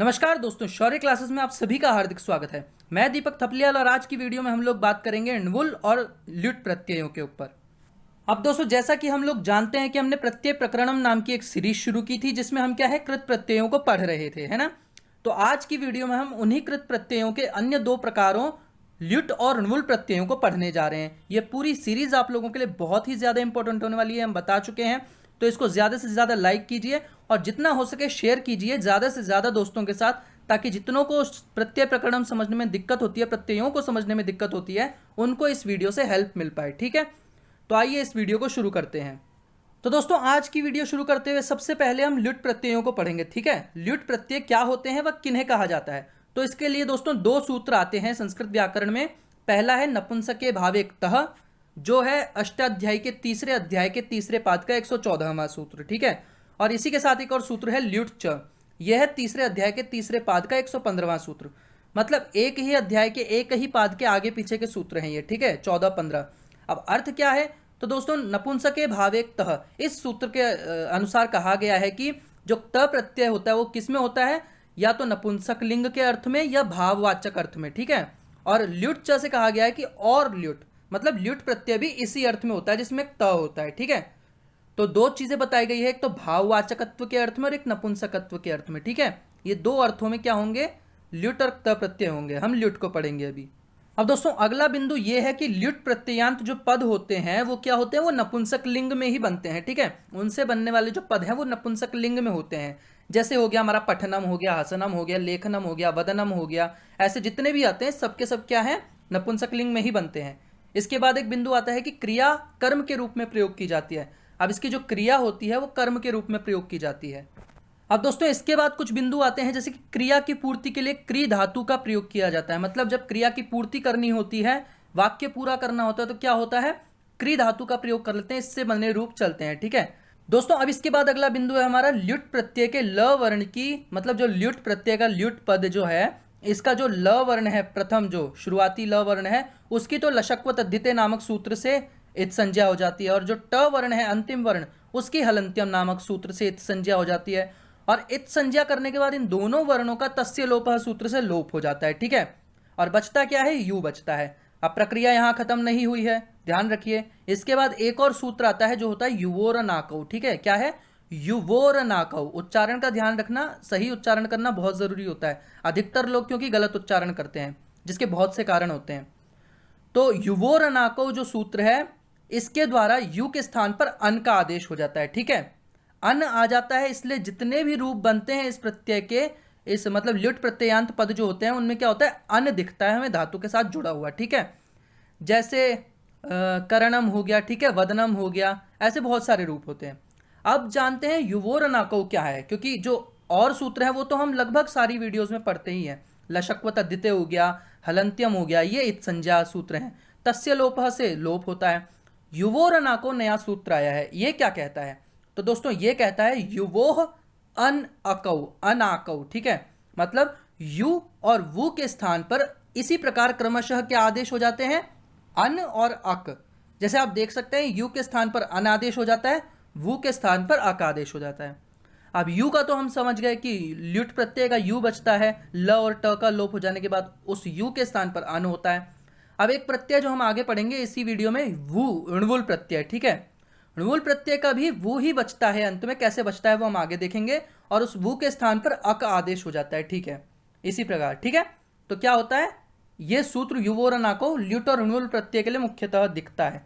नमस्कार दोस्तों, शौर्य क्लासेस में आप सभी का हार्दिक स्वागत है। मैं दीपक थपलियाल और आज की वीडियो में हम लोग बात करेंगे ण्वुल और ल्युट प्रत्ययों के ऊपर। अब दोस्तों, जैसा कि हम लोग जानते हैं कि हमने प्रत्यय प्रकरणम नाम की एक सीरीज शुरू की थी जिसमें हम क्या है कृत प्रत्ययों को पढ़ रहे थे, है ना। तो आज की वीडियो में हम उन्हीं कृत प्रत्ययों के अन्य दो प्रकारों ल्युट और ण्वुल प्रत्ययों को पढ़ने जा रहे हैं। ये पूरी सीरीज आप लोगों के लिए बहुत ही ज्यादा इंपॉर्टेंट होने वाली है, हम बता चुके हैं। तो इसको ज्यादा से ज्यादा लाइक कीजिए और जितना हो सके शेयर कीजिए ज्यादा से ज्यादा दोस्तों के साथ, ताकि जितनों को प्रत्यय प्रकरण समझने में दिक्कत होती है, प्रत्ययों को समझने में दिक्कत होती है, उनको इस वीडियो से हेल्प मिल पाए। ठीक है, तो आइए इस वीडियो को शुरू करते हैं। तो दोस्तों, आज की वीडियो शुरू करते हुए सबसे पहले हम ल्युट प्रत्ययों को पढ़ेंगे। ठीक है, ल्युट प्रत्यय क्या होते हैं, वह किन्हें कहा जाता है। तो इसके लिए दोस्तों दो सूत्र आते हैं संस्कृत व्याकरण में। पहला है नपुंसके भावेक्तः, जो है अष्टाध्यायी के तीसरे अध्याय के तीसरे पाद का 114वां सूत्र। ठीक है, और इसी के साथ एक और सूत्र है ल्युट च, यह है तीसरे अध्याय के तीसरे पाद का 115वां सूत्र। मतलब एक ही अध्याय के एक ही पाद के आगे पीछे के सूत्र हैं ये। ठीक है, 14-15। अब अर्थ क्या है, तो दोस्तों नपुंसके भावेक्तः, इस सूत्र के अनुसार कहा गया है कि जो त प्रत्यय होता है वो किस में होता है, या तो नपुंसक लिंग के अर्थ में या भाववाचक अर्थ में। ठीक है, और ल्युट च से कहा गया है कि और ल्युट, मतलब ल्युट प्रत्यय भी इसी अर्थ में होता है जिसमें त होता है। ठीक है, तो दो चीजें बताई गई है, एक तो भाववाचकत्व के अर्थ में और एक नपुंसकत्व के अर्थ में। ठीक है, ये दो अर्थों में क्या होंगे, ल्युट और त प्रत्यय होंगे। हम ल्युट को पढ़ेंगे अभी। अब दोस्तों अगला बिंदु ये है कि ल्युट प्रत्ययांत जो पद होते हैं वो क्या होते हैं, वो नपुंसक लिंग में ही बनते हैं। ठीक है, उनसे बनने वाले जो पद हैं वो नपुंसक लिंग में होते हैं। जैसे हो गया हमारा पठनम, हो गया हसनम, हो गया लेखनम, हो गया वदनम, हो गया, ऐसे जितने भी आते हैं सबके सब क्या है, नपुंसक लिंग में ही बनते हैं। इसके बाद एक बिंदु आता है कि क्रिया कर्म के रूप में प्रयोग की जाती है। अब इसकी जो क्रिया होती है वो कर्म के रूप में प्रयोग की जाती है। अब दोस्तों इसके बाद कुछ बिंदु आते हैं, जैसे कि क्रिया की पूर्ति के लिए क्री धातु का प्रयोग किया जाता है। मतलब जब क्रिया की पूर्ति करनी होती है, वाक्य पूरा करना होता है, तो क्या होता है, क्री धातु का प्रयोग कर लेते हैं, इससे बने रूप चलते हैं। ठीक है दोस्तों, अब इसके बाद अगला बिंदु है हमारा ल्युट प्रत्यय के ल वर्ण की, मतलब जो ल्युट प्रत्यय का ल्युट पद जो है, इसका जो ल वर्ण है, प्रथम जो शुरुआती ल वर्ण है, उसकी तो लशक्व तद्धिते नामक सूत्र से इत संज्ञा हो जाती है, और जो ट वर्ण है अंतिम वर्ण, उसकी हलंत्यम नामक सूत्र से इत संज्ञा हो जाती है। और इत संज्ञा करने के बाद इन दोनों वर्णों का तस्य लोपः सूत्र से लोप हो जाता है। ठीक है, और बचता क्या है, यू बचता है। अब प्रक्रिया यहां खत्म नहीं हुई है, ध्यान रखिए। इसके बाद एक और सूत्र आता है जो होता है युवोर नाकौ। ठीक है, क्या है, युवोर नाकौ। उच्चारण का ध्यान रखना, सही उच्चारण करना बहुत जरूरी होता है। अधिकतर लोग क्योंकि गलत उच्चारण करते हैं, जिसके बहुत से कारण होते हैं। तो युवोर नाकौ जो सूत्र है, इसके द्वारा यू के स्थान पर अन का आदेश हो जाता है। ठीक है, अन आ जाता है, इसलिए जितने भी रूप बनते हैं इस प्रत्यय के, इस मतलब ल्युट प्रत्ययांत पद जो होते हैं उनमें क्या होता है, अन दिखता है हमें धातु के साथ जुड़ा हुआ। ठीक है, जैसे करणम हो गया, ठीक है, वदनम हो गया, ऐसे बहुत सारे रूप होते हैं। अब जानते हैं युवोर नाकौ क्या है, क्योंकि जो और सूत्र है वो तो हम लगभग सारी वीडियोज में पढ़ते ही हैं। लशक्व तद्धिते हो गया, हलंत्यम हो गया, ये इत संज्ञा सूत्र हैं। तस्य लोपः से लोप होता है। युवोर नाकौ नया सूत्र आया है, ये क्या कहता है, तो दोस्तों ये कहता है युवोह अन अकौ, अनाकौ। ठीक है, मतलब यू और वु के स्थान पर इसी प्रकार क्रमशः क्या आदेश हो जाते हैं, अन और अक। जैसे आप देख सकते हैं यू के स्थान पर अन आदेश हो जाता है, वु के स्थान पर अक आदेश हो जाता है। अब यू का तो हम समझ गए कि ल्युट प्रत्यय का यू बचता है, ल और ट का लोप हो जाने के बाद उस यू के स्थान पर अन होता है। अब एक प्रत्यय जो हम आगे पढ़ेंगे इसी वीडियो में, वु, ण्वुल प्रत्यय। ठीक है, ण्वुल प्रत्यय का भी वो ही बचता है अंत में, कैसे बचता है वो हम आगे देखेंगे, और उस वु के स्थान पर अक आदेश हो जाता है। ठीक है, इसी प्रकार। ठीक है, तो क्या होता है, ये सूत्र युवोर नाकौ ल्युट और ण्वुल प्रत्यय के लिए मुख्यतः दिखता है।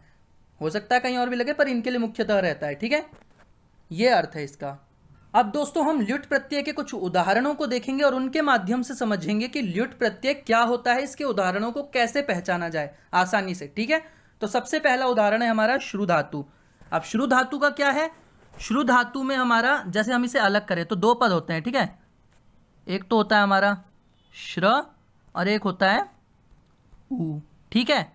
हो सकता है कहीं और भी लगे, पर इनके लिए मुख्यतः रहता है। ठीक है, ये अर्थ है इसका। अब दोस्तों हम ल्युट प्रत्यय के कुछ उदाहरणों को देखेंगे और उनके माध्यम से समझेंगे कि ल्युट प्रत्यय क्या होता है, इसके उदाहरणों को कैसे पहचाना जाए आसानी से। ठीक है, तो सबसे पहला उदाहरण है हमारा श्रु धातु। अब श्रु धातु का क्या है, श्रु धातु में हमारा, जैसे हम इसे अलग करें तो दो पद होते हैं। ठीक है, एक तो होता है हमारा श्र और एक होता है उ। ठीक है,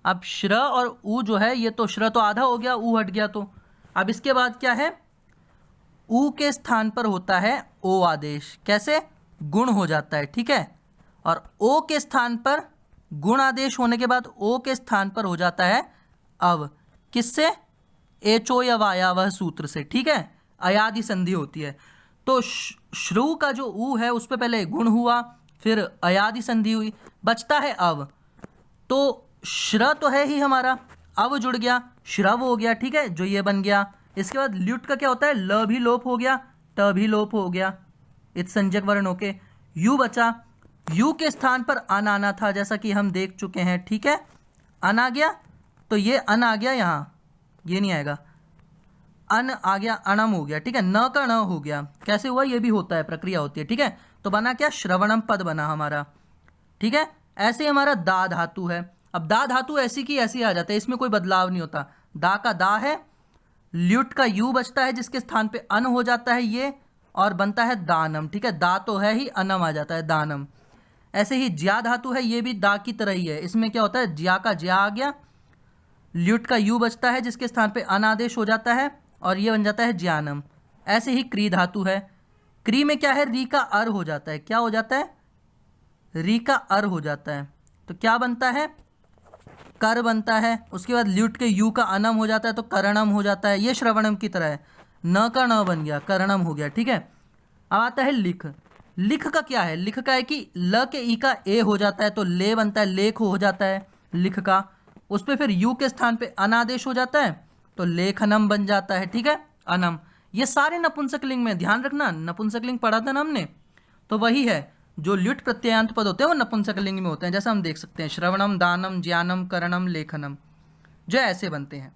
अब श्र और उ जो है, ये तो श्र तो आधा हो गया, उ हट गया। तो अब इसके बाद क्या है, उ के स्थान पर होता है ओ आदेश। कैसे, गुण हो जाता है। ठीक है, और ओ के स्थान पर गुण आदेश होने के बाद ओ के स्थान पर हो जाता है अव। किससे, एचो या वायावह सूत्र से। ठीक है, अयादि संधि होती है। तो श्रु का जो ऊ है उस पर पहले गुण हुआ, फिर अयादि संधि हुई, बचता है अव। तो श्र तो है ही हमारा, अव जुड़ गया, श्रव हो गया, ठीक है, जो ये बन गया। इसके बाद ल्युट का क्या होता है, ल भी लोप हो गया, ट भी लोप हो गया, इत संज्ञक वर्ण होके यू बचा। यू के स्थान पर अन आना था, जैसा कि हम देख चुके हैं, ठीक है, अन आ गया, तो ये अन आ गया, यहाँ ये नहीं आएगा, अन आ गया, अणम हो गया, ठीक है, न का न हो गया। कैसे हुआ, ये भी होता है, प्रक्रिया होती है, ठीक है। तो बना क्या, श्रवणम पद बना हमारा, ठीक है। ऐसे हमारा दा धातु है। अब दा धातु ऐसी की ऐसी आ जाता है, इसमें कोई बदलाव नहीं होता। दा का दा है, ल्युट का यू बचता है जिसके स्थान पे अन हो जाता है ये, और बनता है दानम, ठीक है। दा तो है ही, अनम आ जाता है, दानम। ऐसे ही ज्या धातु है, ये भी दा की तरह ही है। इसमें क्या होता है, ज्या का ज्या आ गया, ल्युट का यू बचता है जिसके स्थान पे अन आदेश हो जाता है, और ये बन जाता है ज्ञानम। ऐसे ही क्री धातु है, क्री में क्या है, री का अर हो जाता है। क्या हो जाता है, री का अर हो जाता है, तो क्या बनता है, कर बनता है। उसके बाद ल्युट के यू का अनम हो जाता है, तो करणम हो जाता है। ये श्रवणम की तरह है, न का न बन गया, करणम हो गया, ठीक है। अब आता है लिख। लिख का क्या है, लिख का है कि ल के ई का ए हो जाता है, तो ले बनता है, लेख हो जाता है लिख का। उस पर फिर यू के स्थान पे अनादेश हो जाता है, तो लेखनम बन जाता है, ठीक है, अनम। ये सारे नपुंसकलिंग में, ध्यान रखना, नपुंसकलिंग पढ़ा था ना हमने, तो वही है, जो ल्युट प्रत्ययांत पद होते हैं वो नपुंसकलिंग में होते हैं। जैसा हम देख सकते हैं, श्रवणम, दानम, ज्ञानम, करणम, लेखनम, जो ऐसे बनते हैं।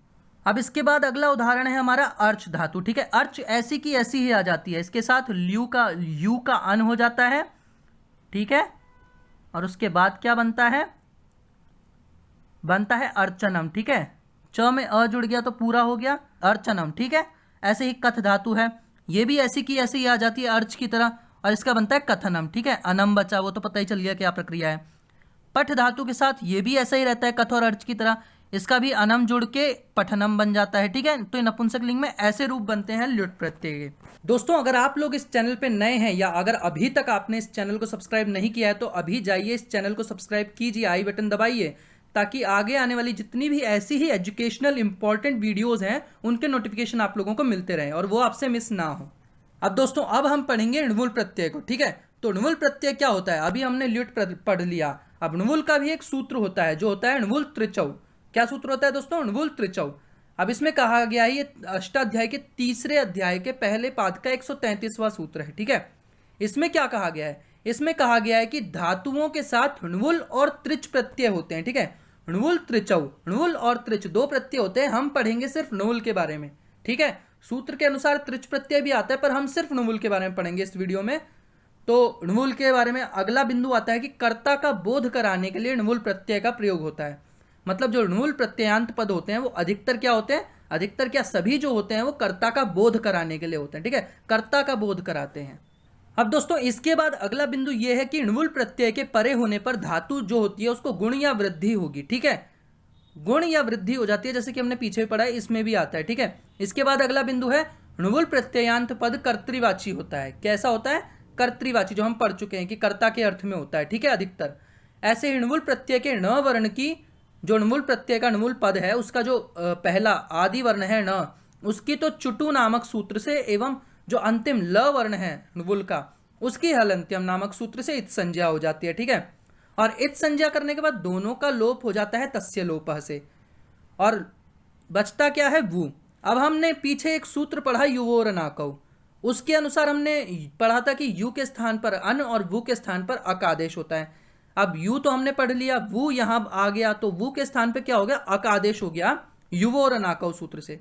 अब इसके बाद अगला उदाहरण है हमारा अर्च धातु, ठीक है। अर्च ऐसी की ऐसी ही आ जाती है, इसके साथ यू का अन हो जाता है, ठीक है, और उसके बाद क्या बनता है, बनता है अर्चनम, ठीक है। च में अ जुड़ गया तो पूरा हो गया अर्चनम, ठीक है। ऐसे ही कथ धातु है, ये भी ऐसी की ऐसी ही आ जाती है अर्च की तरह, और इसका बनता है कथनम, ठीक है। अनम बचा, वो तो पता ही चल गया क्या प्रक्रिया है। पठ धातु के साथ ये भी ऐसा ही रहता है, कथ और अर्च की तरह, इसका भी अनम जुड़ के पठनम बन जाता है, ठीक है। तो नपुंसकलिंग में ऐसे रूप बनते हैं ल्युट प्रत्यय के। दोस्तों, अगर आप लोग इस चैनल पे नए हैं, या अगर अभी तक आपने इस चैनल को सब्सक्राइब नहीं किया है, तो अभी जाइए इस चैनल को सब्सक्राइब कीजिए, आई बटन दबाइए, ताकि आगे आने वाली जितनी भी ऐसी ही एजुकेशनल इंपॉर्टेंट वीडियोस हैं उनके नोटिफिकेशन आप लोगों को मिलते रहें और वो आपसे मिस ना हो। अब दोस्तों, अब हम पढ़ेंगे णुवुल प्रत्यय को, ठीक है। तो णुवुल प्रत्यय क्या होता है, अभी हमने ल्युट पढ़ लिया। अब णुवुल का भी एक सूत्र होता है, जो होता है णुवुल त्रिचौ। क्या सूत्र होता है दोस्तों, णुवुल त्रिचौ। अब इसमें कहा गया है, ये अष्टाध्याय के तीसरे अध्याय के पहले पाद का 133वां सूत्र है, ठीक है। इसमें क्या कहा गया है, इसमें कहा गया है कि धातुओं के साथ णुवुल और त्रिच प्रत्यय होते हैं, ठीक है। णुवुल त्रिचौ, णुवुल और त्रिच दो प्रत्यय होते हैं। हम पढ़ेंगे सिर्फ णुवुल के बारे में, ठीक है। सूत्र के अनुसार त्रिच प्रत्यय भी आता है, पर हम सिर्फ णुवुल के बारे में पढ़ेंगे इस वीडियो में। तो णुवुल के बारे में अगला बिंदु आता है कि कर्ता का बोध कराने के लिए णुवुल प्रत्यय का प्रयोग होता है। मतलब जो णुवुल प्रत्ययांत पद होते हैं वो अधिकतर क्या होते हैं, अधिकतर क्या सभी जो होते हैं वो कर्ता का बोध कराने के लिए होते हैं, ठीक है, कर्ता का बोध कराते हैं। अब दोस्तों, इसके बाद अगला बिंदु ये है कि णुवुल प्रत्यय के परे होने पर धातु जो होती है उसको गुण या वृद्धि होगी, ठीक है, गुण या वृद्धि हो जाती है, जैसे कि हमने पीछे पढ़ा है, इसमें भी आता है, ठीक है। इसके बाद अगला बिंदु है णुवुल प्रत्ययांत पद कर्तृवाची होता है। कैसा होता है, कर्तृवाची, जो हम पढ़ चुके हैं कि कर्ता के अर्थ में होता है, ठीक है, अधिकतर। ऐसे णुवुल प्रत्यय के न वर्ण की, जो णुवुल प्रत्यय का णुवुल पद है उसका जो पहला आदि वर्ण है न, उसकी तो चुटु नामक सूत्र से, एवं जो अंतिम ल वर्ण है णुवुल का, उसकी हलंत्यम नामक सूत्र से इत संज्ञा हो जाती है, ठीक है। और इत संज्ञा करने के बाद दोनों का लोप हो जाता है तस्य लोपः से, और बचता क्या है, वु। अब हमने पीछे एक सूत्र पढ़ा युवोरनाकौ, उसके अनुसार हमने पढ़ा था कि यू के स्थान पर अन और वु के स्थान पर अक आदेश होता है। अब यू तो हमने पढ़ लिया, वु यहां आ गया, तो वु के स्थान पे क्या हो गया, अक आदेश हो गया युवोरनाकौ सूत्र से।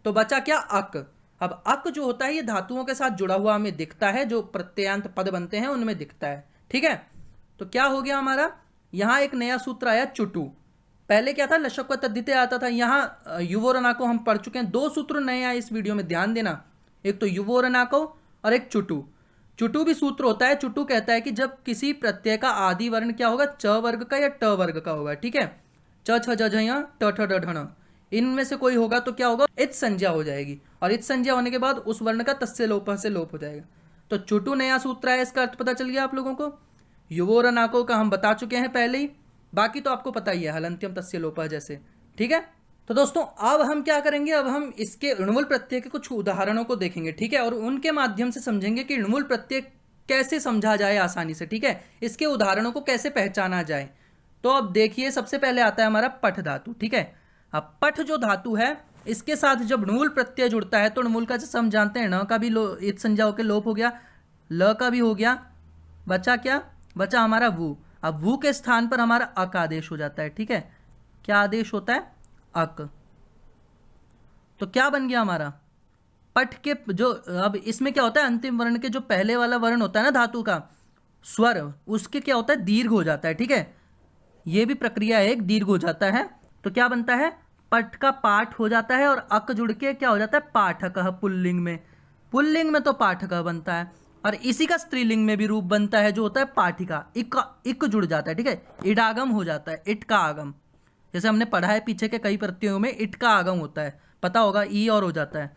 तो बचा क्या, अक। अब अक जो होता है ये धातुओं के साथ जुड़ा हुआ हमें दिखता है, जो प्रत्ययांत पद बनते हैं उनमें दिखता है, ठीक है। तो क्या हो गया हमारा, यहां एक नया सूत्र आया चुटु। पहले क्या था, लशक व तद्धिते आता था, यहाँ युवोरनाकौ हम पढ़ चुके हैं। दो सूत्र नए आए इस वीडियो में, ध्यान देना, एक तो युवोरनाकौ और एक चुटु। चुटु भी सूत्र होता है। चुटु कहता है कि जब किसी प्रत्यय का आदि वर्ण क्या होगा, च वर्ग का या ट वर्ग का होगा, ठीक है, च छ ज झ ट ठ ड ढ, इनमें से कोई होगा तो क्या होगा, इत संज्ञा हो जाएगी, और इत संज्ञा होने के बाद उस वर्ण का तस्य लोपः से लोप हो जाएगा। तो चुटु नया सूत्र है, इसका अर्थ पता चल गया आप लोगों को। युवोरनाकौ का हम बता चुके हैं पहले ही, बाकी तो आपको पता ही है, हलंत्यम तस्य लोपः जैसे, ठीक है। तो दोस्तों अब हम क्या करेंगे, अब हम इसके ऋणमूल प्रत्यय के कुछ उदाहरणों को देखेंगे, ठीक है, और उनके माध्यम से समझेंगे कि ऋणमूल प्रत्यय कैसे समझा जाए आसानी से, ठीक है, इसके उदाहरणों को कैसे पहचाना जाए। तो अब देखिए, सबसे पहले आता है हमारा पठ धातु, ठीक है। अब पठ जो धातु है, इसके साथ जब णुमूल प्रत्यय जुड़ता है तो णुमूल का जैसे हम जानते हैं, न का भी इत संज्ञा होकर लोप हो गया, ल का भी हो गया, बचा क्या, बचा हमारा वु। अब वु के स्थान पर हमारा अक आदेश हो जाता है, ठीक है। क्या आदेश होता है, अक। तो क्या बन गया हमारा पठ के जो, अब इसमें क्या होता है, अंतिम वर्ण के जो पहले वाला वर्ण होता है ना धातु का स्वर, उसके क्या होता है, दीर्घ हो जाता है, ठीक है। ये भी प्रक्रिया एक दीर्घ हो जाता है। तो क्या बनता है, पठ का पाठ हो जाता है और अक जुड़ के क्या हो जाता है, पाठक। पुल्लिंग में, पुल्लिंग में तो पाठक बनता है, और इसी का स्त्रीलिंग में भी रूप बनता है जो होता है पाठिका। इक जुड़ जाता है, ठीक है, इडागम हो जाता है, इट का आगम। जैसे हमने पढ़ा है पीछे के कई प्रत्ययों में इट का आगम होता है, पता होगा, ई और हो जाता है।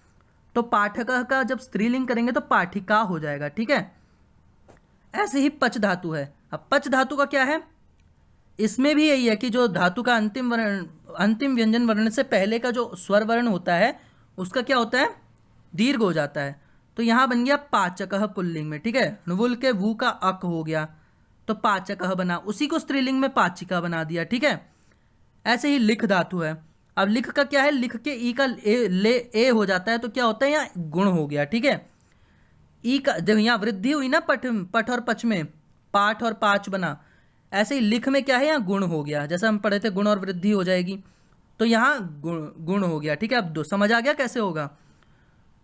तो पाठक का जब स्त्रीलिंग करेंगे तो पाठिका हो जाएगा, ठीक है। ऐसे ही पच धातु है। अब पच धातु का क्या है, इसमें भी यही है कि जो धातु का अंतिम व्यंजन वर्ण से पहले का जो स्वर वर्ण होता है उसका क्या होता है, दीर्घ हो जाता है। तो यहां बन गया पाचकः पुल्लिंग में, ठीक है, णुवुल के वु का अक हो गया तो पाचकः बना, उसी को स्त्रीलिंग में पाचिका बना दिया, ठीक है। ऐसे ही लिख धातु है। अब लिख का क्या है, लिख के ई का ए हो जाता है तो क्या होता है, यहाँ गुण हो गया, ठीक है। ई का जब यहाँ वृद्धि हुई ना पठ और पच में, पाठ और पाच बना, ऐसे ही लिख में क्या है, यहाँ गुण हो गया। जैसा हम पढ़े थे गुण और वृद्धि हो जाएगी, तो यहाँ गुण हो गया, ठीक है। अब समझ आ गया कैसे होगा।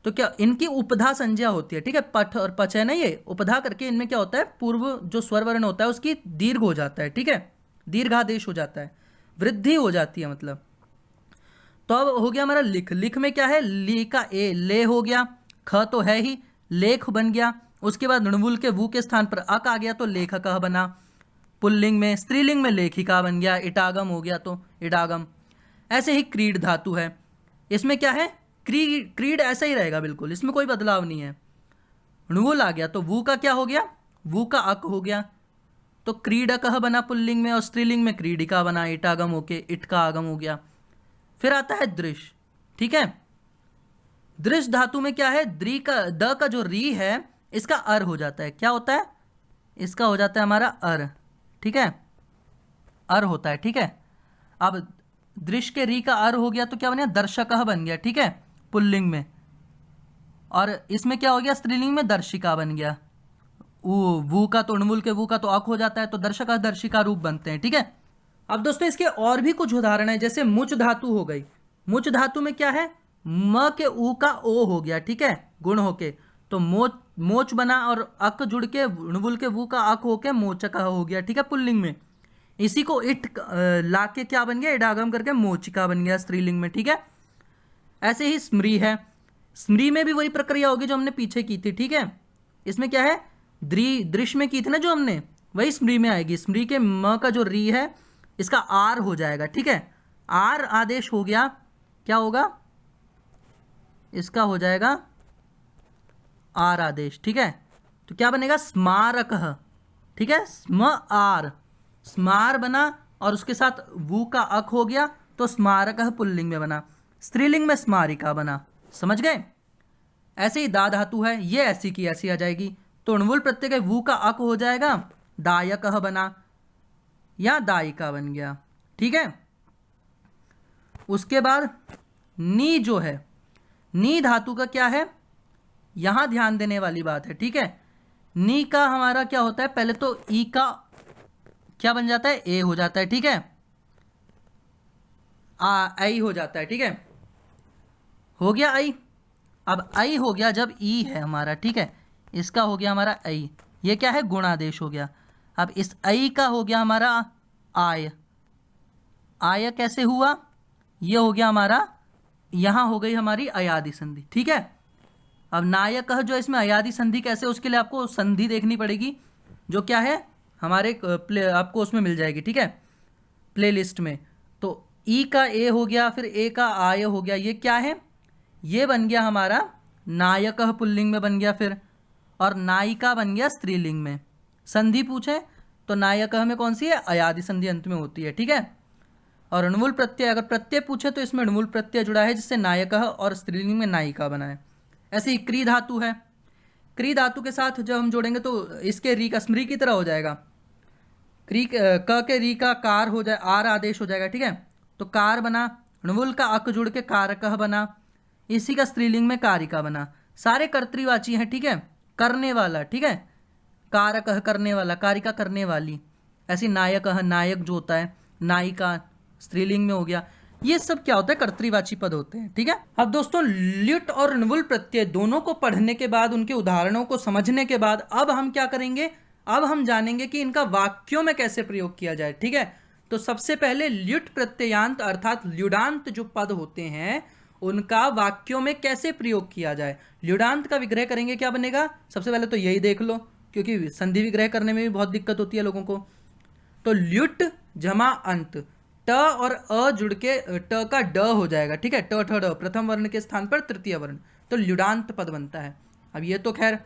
तो क्या इनकी उपधा संज्ञा होती है, ठीक है, पठ और पच है ना, ये उपधा करके इनमें क्या होता है, पूर्व जो स्वर वर्ण होता है उसकी दीर्घ हो जाता है, ठीक है, दीर्घादेश हो जाता है, वृद्धि हो जाती है मतलब। तो अब हो गया हमारा लिख। लिख में क्या है, ली का ए ले हो गया, ख तो है ही, लेख बन गया। उसके बाद णुवुल के वु के स्थान पर अक आ गया तो लेखकः बना। पुल्लिंग में, स्त्रीलिंग में लेखिका बन गया, इटागम हो गया तो इडागम। ऐसे ही क्रीड धातु है, इसमें क्या है, क्रीड ऐसा ही रहेगा बिल्कुल, इसमें कोई बदलाव नहीं है। णुवुल आ गया तो वु का क्या हो गया, वु का अक हो गया तो क्रीडकः बना पुल्लिंग में, और स्त्रीलिंग में क्रीडिका बना, इटागम होके इट का आगम हो गया। फिर आता है दृश, ठीक है। दृश धातु में क्या है, द का जो री है इसका अर हो जाता है, क्या होता है, इसका हो जाता है हमारा अर, ठीक है, अर होता है, ठीक है। अब दृश के री का अर हो गया तो क्या बन गया, दर्शकः बन गया, ठीक है, पुल्लिंग में। और इसमें क्या हो गया, स्त्रीलिंग में दर्शिका बन गया। वू का तो णुवुल के वू का तो अक हो जाता है तो दर्शका दर्शिका रूप बनते हैं, ठीक है। अब दोस्तों इसके और भी कुछ उदाहरण है, जैसे मुच धातु हो गई। मुच धातु में क्या है, म के ऊ का ओ हो गया, ठीक है, गुण होके तो मोच बना, और अक जुड़ के णुवुल के वु का अक होके मोचका हो गया, ठीक है, पुल्लिंग में। इसी को इट ला के क्या बन गया, इडागम करके मोचिका बन गया स्त्रीलिंग में, ठीक है। ऐसे ही स्मृ है। स्मृ में भी वही प्रक्रिया होगी जो हमने पीछे की थी, ठीक है। इसमें क्या है, दृश्य में की थी ना जो हमने, वही स्मृ में आएगी। स्मृ के म का जो री है इसका आर हो जाएगा, ठीक है, आर आदेश हो गया, क्या होगा, इसका हो जाएगा आर आदेश, ठीक है। तो क्या बनेगा, स्मारक, ठीक है, स्म आर, स्मार बना और उसके साथ वु का अक हो गया तो स्मारक पुल्लिंग में बना, स्त्रीलिंग में स्मारिका बना, समझ गए। ऐसे ही दा धातु है, ये ऐसी की ऐसी आ जाएगी, तो णुवुल प्रत्यय के वु का अक हो जाएगा, दायकः बना या दायिका बन गया, ठीक है। उसके बाद नी जो है, नी धातु का क्या है, यहां ध्यान देने वाली बात है, ठीक है। नी का हमारा क्या होता है, पहले तो ई का क्या बन जाता है, ए हो जाता है, ठीक है, आई हो जाता है, ठीक है, हो गया आई। अब आई हो गया जब ई है हमारा, ठीक है, इसका हो गया हमारा आई, ये क्या है, गुणादेश हो गया। अब इस आई का हो गया हमारा आय, आय कैसे हुआ, ये हो गया हमारा, यहां हो गई हमारी अयादि संधि, ठीक है। अब नायक जो इसमें अयादि संधि कैसे, उसके लिए आपको संधि देखनी पड़ेगी, जो क्या है हमारे आपको उसमें मिल जाएगी, ठीक है, प्ले लिस्ट में। तो ई का ए हो गया, फिर ए का आय हो गया, ये क्या है, ये बन गया हमारा नायक पुल्लिंग में बन गया फिर, और नायिका बन गया स्त्रीलिंग में। संधि पूछे तो नायक में कौन सी है, अयादि संधि अंत में होती है, ठीक है। और णुवुल प्रत्यय, अगर प्रत्यय पूछे तो इसमें णुवुल प्रत्यय जुड़ा है जिससे नायकः और स्त्रीलिंग में नायिका बना है। ऐसे ही क्री धातु है, क्री धातु के साथ जब हम जोड़ेंगे तो इसके री का स्मृ की तरह हो जाएगा। क्री क के री का कार हो जाए, आर आदेश हो जाएगा, ठीक है। तो कार बना, णुवुल का अक जुड़ के कारकः बना, इसी का स्त्रीलिंग में कारिका बना। सारे कर्तृवाची हैं, ठीक है, करने वाला, ठीक है, कारकः करने वाला, कारिका करने वाली। ऐसी नायकः नायक जो होता है, नायिका स्त्रीलिंग में हो गया। ये सब क्या होता है, कर्तृवाची पद होते हैं, ठीक है। अब दोस्तों ल्युट और णुवुल प्रत्यय दोनों को पढ़ने के बाद, उनके उदाहरणों को समझने के बाद अब हम क्या करेंगे, अब हम जानेंगे कि इनका वाक्यों में कैसे प्रयोग किया जाए, ठीक है। तो सबसे पहले ल्युट प्रत्ययांत अर्थात ल्युडांत जो पद होते हैं उनका वाक्यों में कैसे प्रयोग किया जाए। ल्युडांत का विग्रह करेंगे, क्या बनेगा, सबसे पहले तो यही देख लो, क्योंकि संधि विग्रह करने में भी बहुत दिक्कत होती है लोगों को। तो ल्युट जमा अंत, ट और अ जुड़ के ट का ड हो जाएगा, ठीक है, ट ठ ड, प्रथम वर्ण के स्थान पर तृतीय वर्ण, तो ल्युडांत पद बनता है। अब ये तो खैर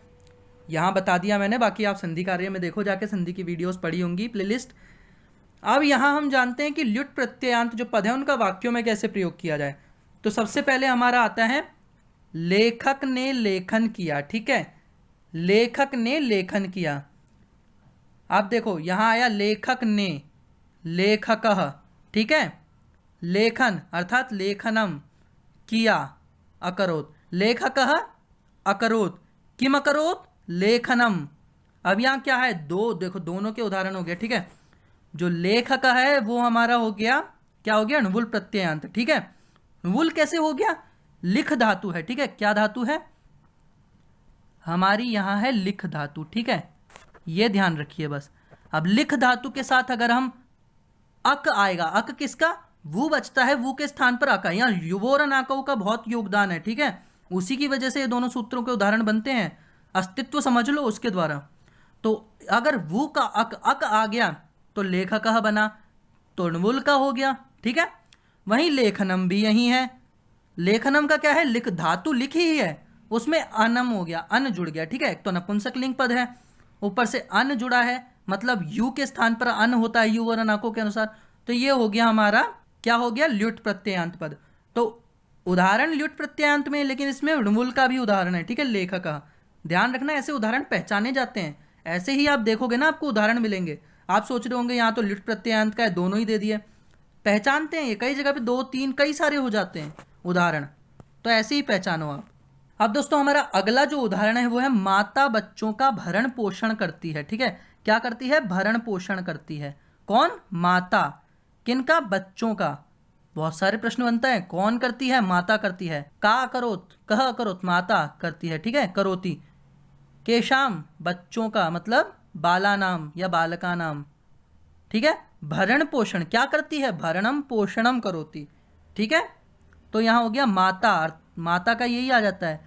यहाँ बता दिया मैंने, बाकी आप संधि कार्य में देखो जाके, संधि की वीडियोस पड़ी होंगी प्लेलिस्ट। अब यहाँ हम जानते हैं कि ल्युट प्रत्ययांत जो पद है उनका वाक्यों में कैसे प्रयोग किया जाए। तो सबसे पहले हमारा आता है लेखक ने लेखन किया, ठीक है, लेखक ने लेखन किया। आप देखो यहाँ आया लेखक ने, लेखकः, ठीक है, लेखन अर्थात लेखनम, किया अकरोत्, लेखकः अकरोत्, किम अकरोत्, लेखनम। अब यहाँ क्या है, दो देखो, दोनों के उदाहरण हो गए, ठीक है। जो लेखक है वो हमारा हो गया, क्या हो गया, णुवुल प्रत्ययांत, ठीक है। णुवुल कैसे हो गया, लिख धातु है, ठीक है, क्या धातु है हमारी, यहाँ है लिख धातु, ठीक है, ये ध्यान रखिए बस। अब लिख धातु के साथ अगर हम अक आएगा, अक किसका, वो बचता है, वो के स्थान पर अका, यहाँ युवोर नाकौ का बहुत योगदान है, ठीक है, उसी की वजह से ये दोनों सूत्रों के उदाहरण बनते हैं, अस्तित्व समझ लो उसके द्वारा। तो अगर वो का अक आ गया तो लेखकः बना, तो णुवुल का हो गया, ठीक है। वहीं लेखनम भी यही है, लेखनम का क्या है, लिख धातु लिख ही है, उसमें अनम हो गया, अन जुड़ गया, ठीक है, एक तो नपुंसक लिंग पद है, ऊपर से अन जुड़ा है, मतलब यू के स्थान पर अन होता है, यू और अनाको के अनुसार। तो ये हो गया हमारा, क्या हो गया, ल्युट प्रत्ययांत पद। तो उदाहरण ल्युट प्रत्ययांत में, लेकिन इसमें णुवुल का भी उदाहरण है, ठीक है, लेखक। ध्यान रखना, ऐसे उदाहरण पहचाने जाते हैं, ऐसे ही आप देखोगे ना आपको उदाहरण मिलेंगे। आप सोच रहे होंगे यहाँ तो ल्युट प्रत्ययांत का है, दोनों ही दे दिए, पहचानते हैं ये, कई जगह पे 2 3 कई सारे हो जाते हैं उदाहरण, तो ऐसे ही पहचानो आप। अब दोस्तों हमारा अगला जो उदाहरण है वो है माता बच्चों का भरण पोषण करती है, ठीक है, क्या करती है, भरण पोषण करती है। कौन, माता, किनका, बच्चों का। बहुत सारे प्रश्न बनता है, कौन करती है, माता करती है, का करोत, कह करोत, माता करती है, ठीक है, करोती। केशाम, बच्चों का, मतलब बाला नाम या बालका नाम, ठीक है। भरण पोषण क्या करती है, भरणम पोषणम करोती, ठीक है। तो यहाँ हो गया माता, माता का यही आ जाता है,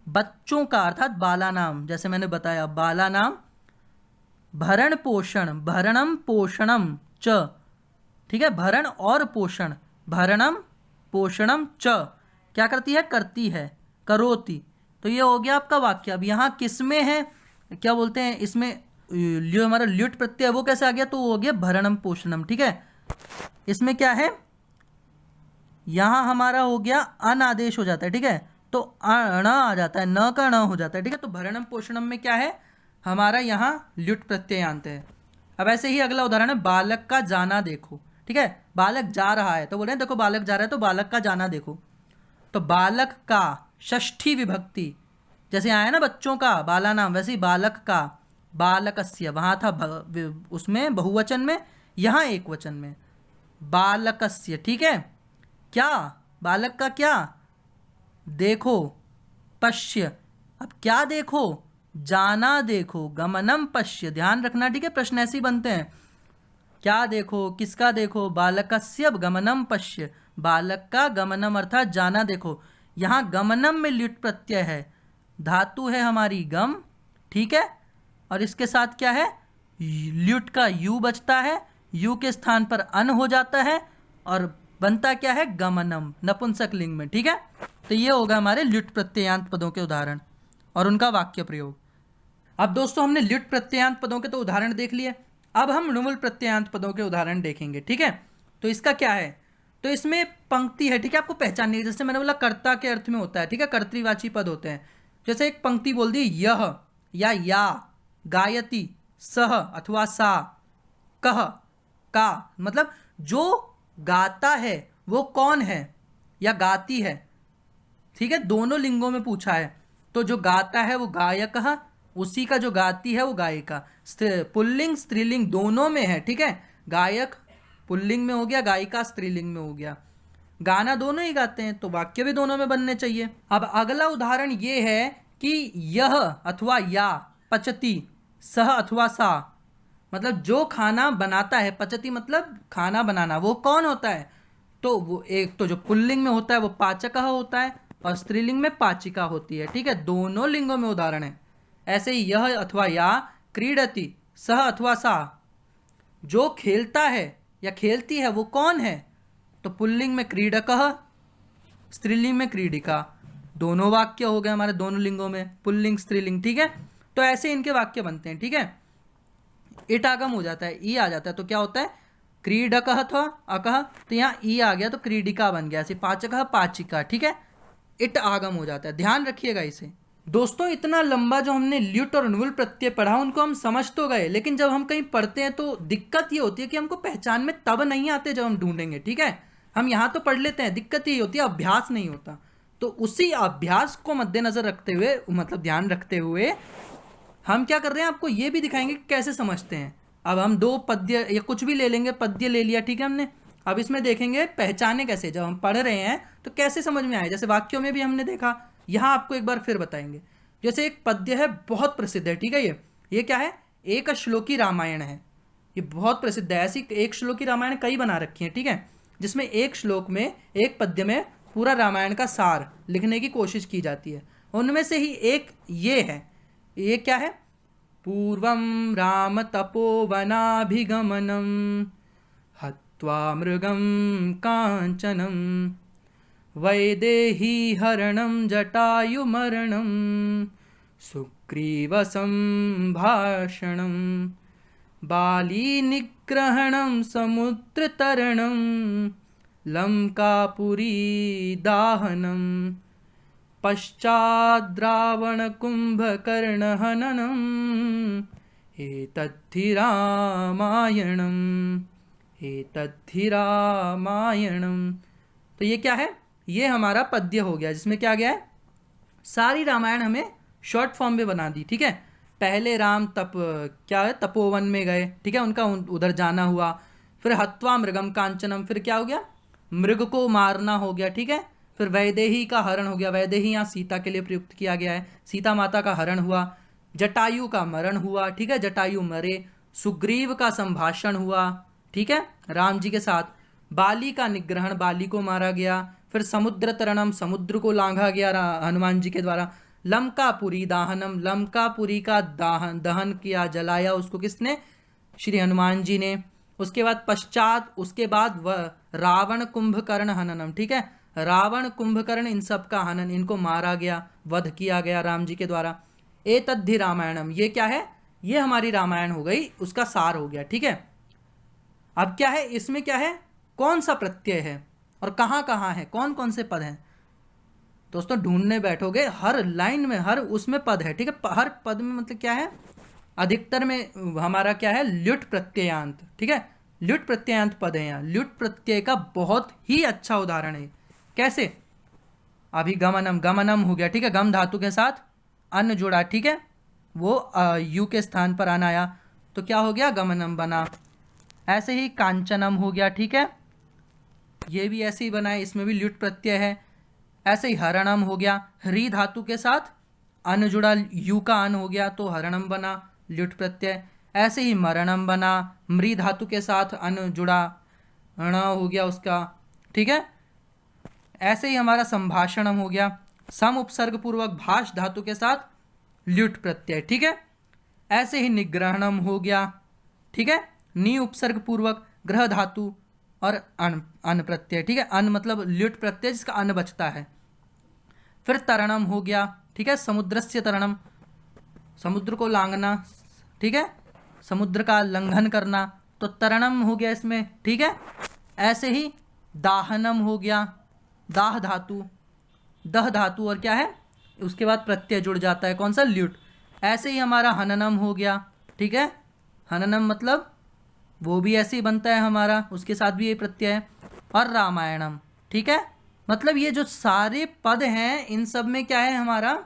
बच्चों का अर्थात बाला नाम, जैसे मैंने बताया बाला नाम, भरण पोषण, भरणम पोषणम च, ठीक है, भरण और पोषण, भरणम पोषणम च क्या करती है, करती है, करोती। तो ये हो गया आपका वाक्य। अब यहाँ किस में है, क्या बोलते हैं, इसमें जो हमारा ल्युट प्रत्यय वो कैसे आ गया, तो वो हो गया भरणम पोषणम, ठीक है। इसमें क्या है, यहाँ हमारा हो गया अन आदेश हो जाता है, ठीक है, तो अण आ जाता है, न का न हो जाता है, ठीक है। तो भरणम पोषणम में क्या है, हमारा यहाँ ल्युट प्रत्ययांत है। अब ऐसे ही अगला उदाहरण है बालक का जाना देखो, ठीक है, बालक जा रहा है तो बोले देखो बालक जा रहा है तो बालक का जाना देखो। तो बालक का षष्ठी विभक्ति, जैसे आया ना बच्चों का बाला नाम, वैसे ही बालक का, बालकस्य, वहाँ था उसमें बहुवचन में, यहाँ एक वचन में, बालकस्य, ठीक है। क्या, बालक का क्या, देखो, पश्य, अब क्या देखो, जाना देखो, गमनम पश्य, ध्यान रखना, ठीक है, प्रश्न ऐसे ही बनते हैं, क्या देखो, किसका देखो, बालकस्य गमनम पश्य, बालक का गमनम अर्थात जाना देखो। यहाँ गमनम में ल्युट प्रत्यय है, धातु है हमारी गम, ठीक है, और इसके साथ क्या है, ल्युट का यू बचता है, यू के स्थान पर अन हो जाता है और बनता क्या है, गमनम, नपुंसक लिंग में, ठीक है। तो ये होगा हमारे ल्युट प्रत्ययांत पदों के उदाहरण और उनका वाक्य प्रयोग। अब दोस्तों हमने ल्युट प्रत्ययांत पदों के तो उदाहरण देख लिए, अब हम णुवुल प्रत्ययांत पदों के उदाहरण देखेंगे, ठीक है। तो इसका क्या है, तो इसमें पंक्ति है, ठीक है, आपको पहचाननी है। जैसे मैंने बोला कर्ता के अर्थ में होता है, ठीक है, कर्तृवाची पद होते हैं। जैसे एक पंक्ति बोल दी, यह या गायति, सह अथवा सा, कह का, मतलब जो गाता है वो कौन है या गाती है, ठीक है, दोनों लिंगों में पूछा है। तो जो गाता है वो गायक, उसी का जो गाती है वो गायिका। पुल्लिंग स्त्रीलिंग दोनों में है, ठीक है, गायक पुल्लिंग में हो गया, गायिका स्त्रीलिंग में हो गया। गाना दोनों ही गाते हैं तो वाक्य भी दोनों में बनने चाहिए। अब अगला उदाहरण ये है कि यह अथवा या पचती, सह अथवा सा, मतलब जो खाना बनाता है, पचती मतलब खाना बनाना, वो कौन होता है? तो वो एक तो जो पुल्लिंग में होता है वो पाचक होता है और स्त्रीलिंग में पाचिका होती है, ठीक है, दोनों लिंगों में उदाहरण है। ऐसे ही यह अथवा या क्रीडति, सह अथवा सा, जो खेलता है या खेलती है वो कौन है? तो पुल्लिंग में क्रीडकः, स्त्रीलिंग में क्रीडिका। दोनों वाक्य हो गए हमारे दोनों लिंगों में, पुल्लिंग स्त्रीलिंग, ठीक है। तो ऐसे इनके वाक्य बनते हैं, ठीक है। इट आगम हो जाता है, ई आ जाता है, तो क्या होता है? क्रीडकः अथवा अकः, तो यहाँ ई आ गया तो क्रीडिका बन गया, ऐसे पाचकः पाचिका, ठीक है। इट आगम हो जाता है, ध्यान रखिएगा इसे। दोस्तों इतना लंबा जो हमने ल्युट और नुल प्रत्यय पढ़ा उनको हम समझ तो गए, लेकिन जब हम कहीं पढ़ते हैं तो दिक्कत ये होती है कि हमको पहचान में तब नहीं आते जब हम ढूंढेंगे, ठीक है। हम यहाँ तो पढ़ लेते हैं, दिक्कत ये होती है अभ्यास नहीं होता। तो उसी अभ्यास को मद्देनजर रखते हुए, मतलब ध्यान रखते हुए, हम क्या कर रहे हैं आपको ये भी दिखाएंगे कि कैसे समझते हैं। अब हम दो पद्य या कुछ भी ले लेंगे, पद्य ले लिया, ठीक है हमने, अब इसमें देखेंगे पहचाने कैसे, जब हम पढ़ रहे हैं तो कैसे समझ में आए। जैसे वाक्यों में भी हमने देखा, यहाँ आपको एक बार फिर बताएंगे। जैसे एक पद्य है, बहुत प्रसिद्ध है, ठीक है, ये क्या है? एक श्लोकी रामायण है, ये बहुत प्रसिद्ध है। ऐसी एक श्लोकी रामायण कई बना रखी है, ठीक है, जिसमें एक श्लोक में, एक पद्य में पूरा रामायण का सार लिखने की कोशिश की जाती है। उनमें से ही एक ये है, ये क्या है? पूर्वं राम तपोवनाभिगमनं हत्वा मृगं कांचनं वैदेही हरणं जटायुमरणं सुग्रीवसंभाषणं बालीनिग्रहणं समुद्रतरणं लंकापुरीदाहनं पश्चाद्रावणकुम्भकर्णहननम् एतद्धि रामायणम्। तो ये क्या है? ये हमारा पद्य हो गया, जिसमें क्या गया है? सारी रामायण हमें शॉर्ट फॉर्म में बना दी, ठीक है। पहले राम क्या है, तपोवन में गए, ठीक है, उनका उधर जाना हुआ। फिर हत्वा मृगम कांचनम, फिर क्या हो गया? मृग को मारना हो गया, ठीक है। फिर वैदेही का हरण हो गया, वैदेही यहाँ सीता के लिए प्रयुक्त किया गया है, सीता माता का हरण हुआ। जटायु का मरण हुआ, ठीक है, जटायु मरे। सुग्रीव का संभाषण हुआ, ठीक है, राम जी के साथ। बाली का निग्रहण, बाली को मारा गया। फिर समुद्र तरणम, समुद्र को लांघा गया हनुमान जी के द्वारा। लंकापुरी दाहनम, लंकापुरी का दहन किया, जलाया उसको किसने? श्री हनुमान जी ने। उसके बाद पश्चात, उसके बाद वह रावण कुंभकर्ण हननम, ठीक है, रावण कुंभकर्ण इन सब का हनन, इनको मारा गया, वध किया गया राम जी के द्वारा। एतद्धि रामायणम, ये क्या है? ये हमारी रामायण हो गई, उसका सार हो गया, ठीक है। अब क्या है इसमें? क्या है? कौन सा प्रत्यय है और कहाँ कहाँ है, कौन कौन से पद हैं? दोस्तों ढूंढने बैठोगे हर लाइन में, हर उसमें पद है, ठीक है। हर पद में मतलब क्या है? अधिकतर में हमारा क्या है? ल्युट प्रत्ययांत, ठीक है, ल्युट प्रत्ययांत पद है। यहाँ ल्युट प्रत्यय का बहुत ही अच्छा उदाहरण है। कैसे? अभी गमनम, गमनम हो गया, ठीक है, गम धातु के साथ अन्न जुड़ा, ठीक है, वो यू के स्थान पर अन आया तो क्या हो गया? गमनम बना। ऐसे ही कांचनम हो गया, ठीक है, ये भी ऐसे ही बना है, इसमें भी ल्युट प्रत्यय है। ऐसे ही हरणम हो गया, ह्री धातु के साथ अन्न जुड़ा, यू का अन हो गया तो हरणम बना, ल्युट प्रत्यय। ऐसे ही मरणम बना, मृ धातु के साथ अन्न जुड़ा, ण हो गया उसका, ठीक है। ऐसे ही हमारा संभाषणम हो गया, सम उपसर्ग पूर्वक भाष धातु के साथ ल्युट प्रत्यय, ठीक है। ऐसे ही निग्रहणम हो गया, ठीक है, नी उपसर्ग पूर्वक ग्रह धातु और अन प्रत्यय, ठीक है, अन मतलब ल्युट प्रत्यय जिसका अन बचता है। फिर तरणम हो गया, ठीक है, समुद्रस्य तरणम, समुद्र को लांघना, ठीक है, समुद्र का लंघन करना, तो तरणम हो गया इसमें, ठीक है। ऐसे ही दाहनम हो गया, दाह धातु, दह धातु, और क्या है उसके बाद प्रत्यय जुड़ जाता है, कौन सा, ल्युट। ऐसे ही हमारा हननम हो गया, ठीक है, हननम मतलब वो भी ऐसे ही बनता है हमारा, उसके साथ भी ये प्रत्यय है। और रामायणम, ठीक है, मतलब ये जो सारे पद हैं इन सब में क्या है हमारा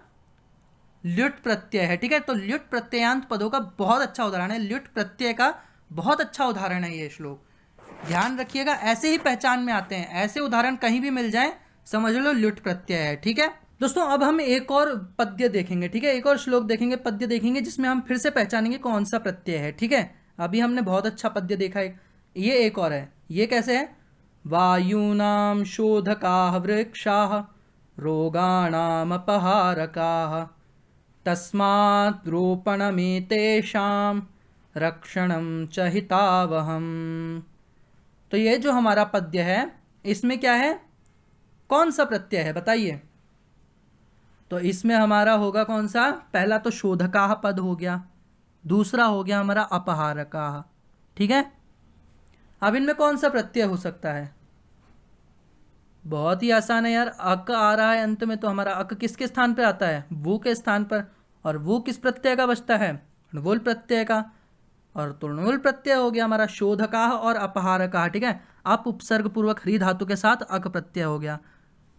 ल्युट प्रत्यय है, ठीक है। तो ल्युट प्रत्ययांत पदों का बहुत अच्छा उदाहरण है, ल्युट प्रत्यय का बहुत अच्छा उदाहरण है ये श्लोक, ध्यान रखिएगा। ऐसे ही पहचान में आते हैं, ऐसे उदाहरण कहीं भी मिल जाए समझ लो ल्युट प्रत्यय है, ठीक है। दोस्तों अब हम एक और पद्य देखेंगे, ठीक है, एक और श्लोक देखेंगे, पद्य देखेंगे, जिसमें हम फिर से पहचानेंगे कौन सा प्रत्यय है, ठीक है। अभी हमने बहुत अच्छा पद्य देखा है, ये एक और है, ये कैसे है, वायूनाम शोधकाः वृक्षाः रोगाणाम अपहारकाः तस्मात् रोपणमेतेषां रक्षणं च हितावहम्। तो ये जो हमारा पद्य है इसमें क्या है, कौन सा प्रत्यय है बताइए। तो इसमें हमारा होगा कौन सा, पहला तो शोधकाः पद हो गया, दूसरा हो गया हमारा अपहारकाः, ठीक है। अब इनमें कौन सा प्रत्यय हो सकता है, बहुत ही आसान है यार, अक आ रहा है अंत में, तो हमारा अक किसके स्थान पे आता है, वो के स्थान पर, और वो किस प्रत्यय का बचता है, णुवुल प्रत्यय का, और तो णुवुल प्रत्यय हो गया हमारा शोधकाः और अपहारकाः, ठीक है। अप उपसर्ग पूर्वक ह्री धातु के साथ अक प्रत्यय हो गया,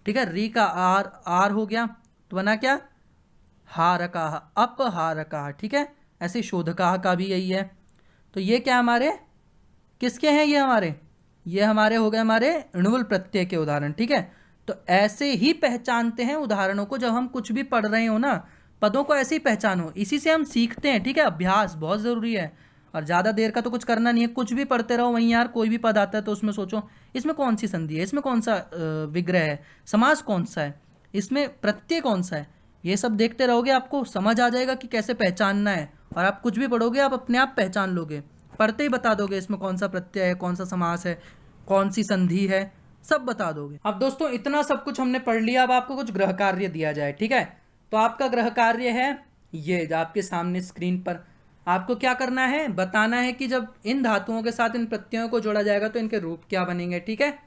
ठीक है, री का आर हो गया, तो बना क्या, हारकाः, अपहारकाः, ठीक है। ऐसे शोधकाः का भी यही है। तो ये क्या हमारे किसके हैं, ये हमारे हो गए हमारे णुवुल प्रत्यय के उदाहरण, ठीक है। तो ऐसे ही पहचानते हैं उदाहरणों को, जब हम कुछ भी पढ़ रहे हो ना, पदों को ऐसे ही पहचानो, इसी से हम सीखते हैं, ठीक है। अभ्यास बहुत ज़रूरी है, और ज़्यादा देर का तो कुछ करना नहीं है, कुछ भी पढ़ते रहो वहीं यार, कोई भी पद आता है तो उसमें सोचो इसमें कौन सी संधि है, इसमें कौन सा विग्रह है, समास कौन सा है, इसमें प्रत्यय कौन सा है, ये सब देखते रहोगे आपको समझ आ जाएगा कि कैसे पहचानना है, और आप कुछ भी पढ़ोगे आप अपने आप पहचान लोगे, पढ़ते ही बता दोगे इसमें कौन सा प्रत्यय है, कौन सा समास है, कौन सी संधि है, सब बता दोगे। अब दोस्तों इतना सब कुछ हमने पढ़ लिया, अब आपको कुछ गृह कार्य दिया जाए, ठीक है। तो आपका गृह कार्य है ये आपके सामने स्क्रीन पर, आपको क्या करना है, बताना है कि जब इन धातुओं के साथ इन प्रत्ययों को जोड़ा जाएगा तो इनके रूप क्या बनेंगे, ठीक है।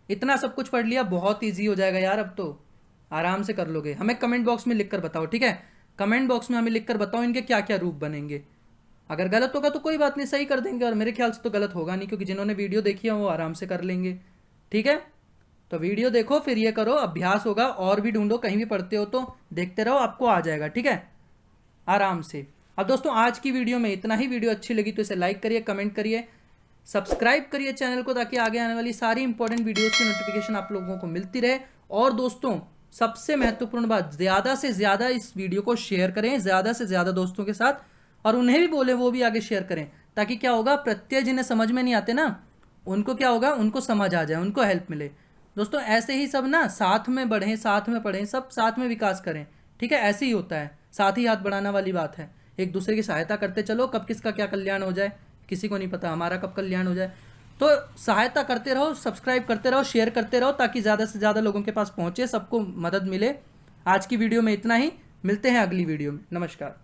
इतना सब कुछ पढ़ लिया, बहुत ईजी हो जाएगा यार, अब तो आराम से कर लोगे। हमें कमेंट बॉक्स में लिखकर बताओ, ठीक है, कमेंट बॉक्स में हमें लिखकर बताओ इनके क्या क्या रूप बनेंगे। अगर गलत होगा तो कोई बात नहीं, सही कर देंगे, और मेरे ख्याल से तो गलत होगा नहीं, क्योंकि जिन्होंने वीडियो देखी है वो आराम से कर लेंगे, ठीक है। तो वीडियो देखो फिर ये करो, अभ्यास होगा, और भी ढूंढो, कहीं भी पढ़ते हो तो देखते रहो, आपको आ जाएगा, ठीक है, आराम से। अब दोस्तों आज की वीडियो में इतना ही, वीडियो अच्छी लगी तो इसे लाइक करिए, कमेंट करिए, सब्सक्राइब करिए चैनल को, ताकि आगे आने वाली सारी इंपॉर्टेंट वीडियोस की नोटिफिकेशन आप लोगों को मिलती रहे। और दोस्तों सबसे महत्वपूर्ण बात, ज़्यादा से ज़्यादा इस वीडियो को शेयर करें, ज़्यादा से ज़्यादा दोस्तों के साथ, और उन्हें भी बोले वो भी आगे शेयर करें, ताकि क्या होगा, प्रत्यय जिन्हें समझ में नहीं आते ना, उनको क्या होगा, उनको समझ आ जाए, उनको हेल्प मिले। दोस्तों ऐसे ही सब ना साथ में बढ़ें, साथ में पढ़ें, सब साथ में विकास करें, ठीक है, ऐसे ही होता है, साथ ही हाथ बढ़ाना वाली बात है, एक दूसरे की सहायता करते चलो, कब किसका क्या कल्याण हो जाए किसी को नहीं पता, हमारा कब कल्याण हो जाए। तो सहायता करते रहो, सब्सक्राइब करते रहो, शेयर करते रहो, ताकि ज़्यादा से ज़्यादा लोगों के पास पहुँचे, सबको मदद मिले। आज की वीडियो में इतना ही, मिलते हैं अगली वीडियो में, नमस्कार।